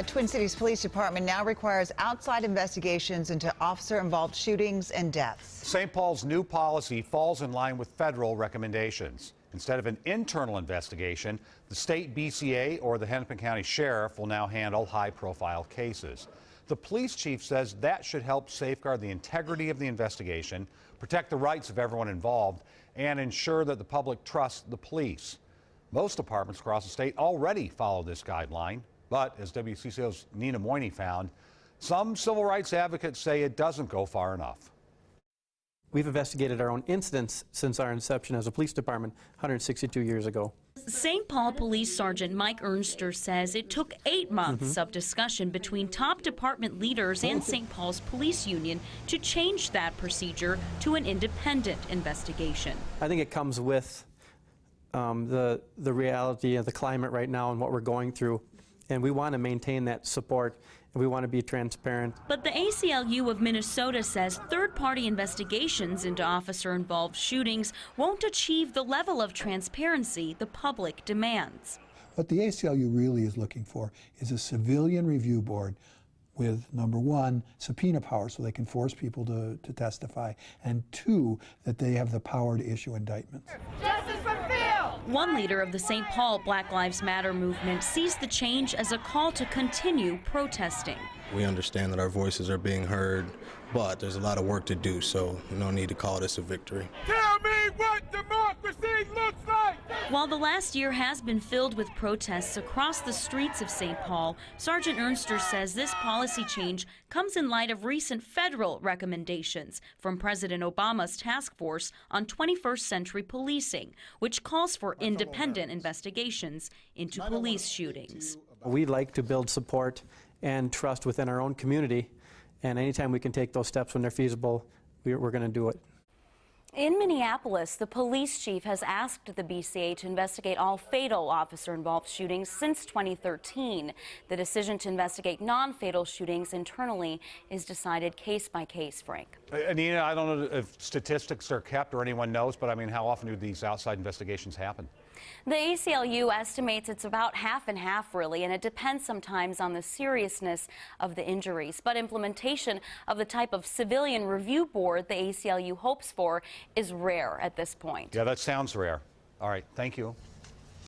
Twin Cities Police Department now requires outside investigations into officer-involved shootings and deaths. St. Paul's new policy falls in line with federal recommendations. Instead of an internal investigation, the state BCA or the Hennepin County Sheriff will now handle high-profile cases. The police chief says that should help safeguard the integrity of the investigation, protect the rights of everyone involved, and ensure that the public trusts the police. Most departments across the state already follow this guideline, but as WCCO's Nina Moini found, some civil rights advocates say it doesn't go far enough. We've investigated our own incidents since our inception as a police department 162 years ago. St. Paul Police Sergeant Mike Ernster says it took 8 months of discussion between top department leaders and St. Paul's Police Union to change that procedure to an independent investigation. I think it comes with the reality of the climate right now and what we're going through, and we want to maintain that support. We want to be transparent. But the ACLU of Minnesota says third-party investigations into officer-involved shootings won't achieve the level of transparency the public demands. What the ACLU really is looking for is a civilian review board with, number one, subpoena power so they can force people to testify, and two, that they have the power to issue indictments. Justice for Phil! One leader of the St. Paul Black Lives Matter movement sees the change as a call to continue protesting. We understand that our voices are being heard, but there's a lot of work to do, so no need to call this a victory. Tell me what democracy looks like! While the last year has been filled with protests across the streets of St. Paul, Sergeant Ernster says this policy change comes in light of recent federal recommendations from President Obama's task force on 21st century policing, which calls for independent investigations into police shootings. We like to build support and trust within our own community, and anytime we can take those steps when they're feasible, we're going to do it. In Minneapolis, the police chief has asked the BCA to investigate all fatal officer-involved shootings since 2013. The decision to investigate non-fatal shootings internally is decided case by case, Frank. Nina, I don't know if statistics are kept or anyone knows, but I mean, how often do these outside investigations happen? The ACLU estimates it's about half and half, really, and it depends sometimes on the seriousness of the injuries. But implementation of the type of civilian review board the ACLU hopes for is rare at this point. Yeah, that sounds rare. All right, thank you.